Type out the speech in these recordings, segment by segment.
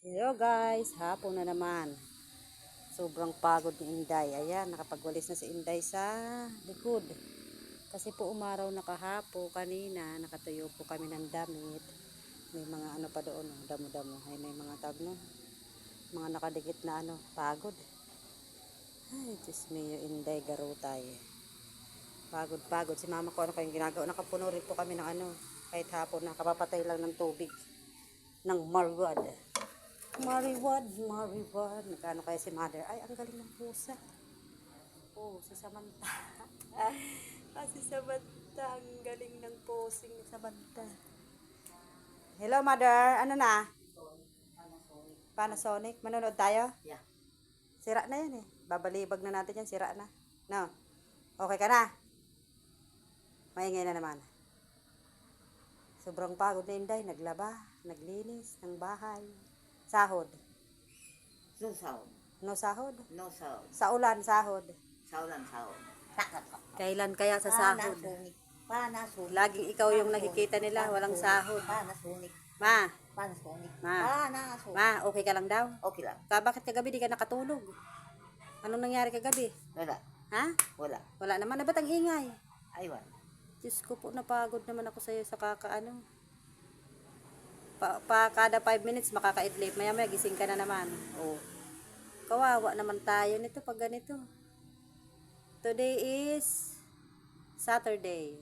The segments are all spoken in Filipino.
Hello guys, hapon na naman. Sobrang pagod ni Inday. Ayan, nakapagwalis na si Inday sa likod. Kasi po umaraw na kahapo kanina, nakatuyo po kami ng damit. May mga ano pa doon, damo-damo. Ay, may mga tag no. Mga nakadikit na ano, pagod. Ay, Diyos mio, Inday, garutay. Pagod si mama ko, ano kayong ginagawa. Nakapuno rin po kami ng ano, kahit hapon na, kapapatay lang ng tubig. Ng marwad. Mariwad. Nagkano kaya si mother? Ay, ang galing ng pusa. Oh, si Samantha. Si Samantha, ang galing ng posing ni Samantha. Hello, mother. Ano na? Panasonic. Manonood tayo? Yeah. Sira na yan eh. Babalibag na natin yan. Sira na. No? Okay ka na? Maingay na naman. Sobrang pagod na Inday. Naglaba. Naglinis ng bahay. Sahod. No sound. No sahod? No sound. Sa ulan, sahod. Sound and sound. Kailan kaya sa sahod? Panasonic. Laging ikaw yung nakikita nila, walang sahod. Panasonic. Ma, Panasonic. Ma. Panasonic. ma, okay ka lang daw? Okay lang. Bakit kagabi di ka nakatulog? Anong nangyari kagabi? Wala. Ha? Wala. Wala naman, na ba't ang ingay? Aywan. Diyos ko po, napagod naman ako sa'yo sa kakaano. Kada 5 minutes makakaidlip. Maya gising ka na naman. Oh. Kawawa naman tayo nito pag ganito. Today is Saturday.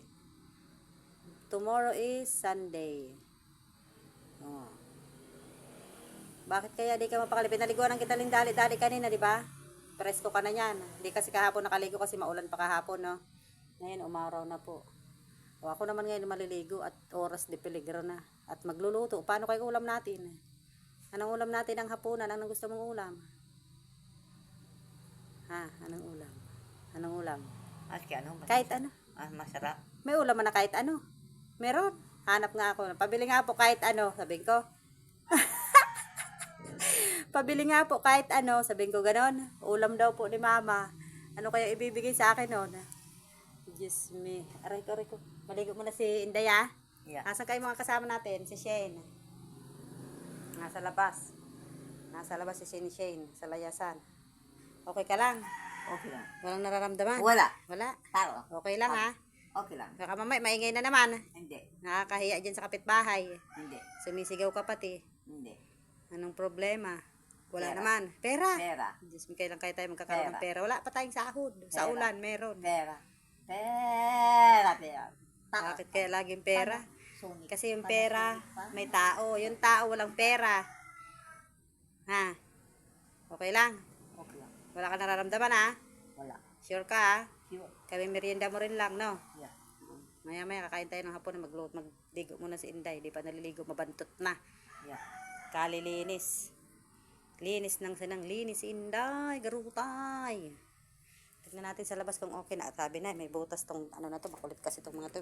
Tomorrow is Sunday. Oh. Bakit kaya di ka mapakalipin? Naliguan kita dali kanina, di ba? Presko ka na yan. Hindi kasi kahapon nakaligo kasi maulan pa kahapon, no? Ngayon, umaraw na po. O, ako naman ngayon maliligo at oras de peligro na. At magluluto. Paano kayo ulam natin? Anong ulam natin ang hapunan? Anong gusto mong ulam? Ha? Anong ulam? Anong ulam? Aski ano? Kahit ano. Masarap. May ulam na kahit ano. Meron. Hanap nga ako. Pabili nga po kahit ano. Sabihin ko. Pabili nga po kahit ano. Sabihin ko ganon. Ulam daw po ni mama. Ano kaya ibibigay sa akin noon? Diyos me. Aray ko. Maligo mo na si Inday, ah. Yeah. Asan kayo mga kasama natin? Si Shane. Nasa labas. Nasa labas si Shane. Sa layasan. Okay ka lang? Okay lang. Walang nararamdaman? Wala. Wala? Tao. Okay lang, ha? Okay lang. Baka mamay, maingay na naman. Hindi. Nakakahiya dyan sa kapitbahay. Hindi. Sumisigaw ka pati. Hindi. Anong problema? Wala Pera. naman. Pera. Pera. Diyos me, kailan kaya tayo magkakaroon ng pera? Wala pa tayong sahod. Sa Pera. ulan, meron. Pera. Bakit kaya laging pera? Sonic. Kasi yung pera, may tao. Yung tao, walang pera. Ha? Okay lang? Okay lang. Wala ka nararamdaman, ha? Wala. Sure ka, ha? Sure. Kami merienda mo rin lang, no? Yeah. Maya kakain tayo ng hapon na magligo muna si Inday. Di pa naliligo, mabantot na. Yeah. Kalilinis. Linis ng sinang linis, Inday. Garutay. Tignan natin sa labas kung okay na. At sabi na, may butas tong ano na to. Makulit kasi tong mga to.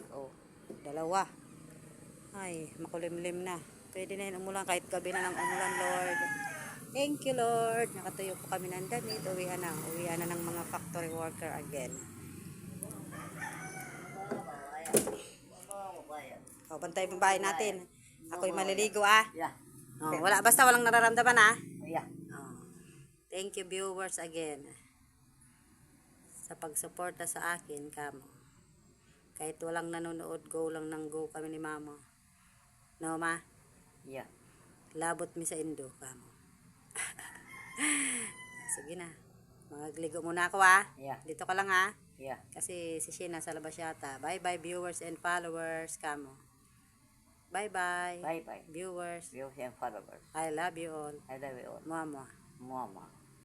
Oh, dalawa. Ay, makulimlim na. Pwede na yun umulan kahit gabi na ng umulan, Lord. Thank you, Lord. Nakatuyo po kami ng damit. Uwihan na ng mga factory worker again. O, bantay mo bahay natin. Ako'y maliligo, ah. Yeah. Oh, wala, basta walang nararamdaman, ah. Yeah. Oh. Thank you, viewers, again. Sa pagsuporta sa akin, kamo. Kahit walang nanonood, go lang ng go kami ni mama. No, ma? Yeah. Labot mi sa indo, kamo. Sige na. Magligo muna ako, ah. Yeah. Dito ka lang, ah. Yeah. Kasi si Sheena sa labas yata. Bye-bye, viewers and followers, kamo. Bye-bye. Bye-bye. Viewers. Viewers and followers. I love you all. I love you all. Mama. Mama.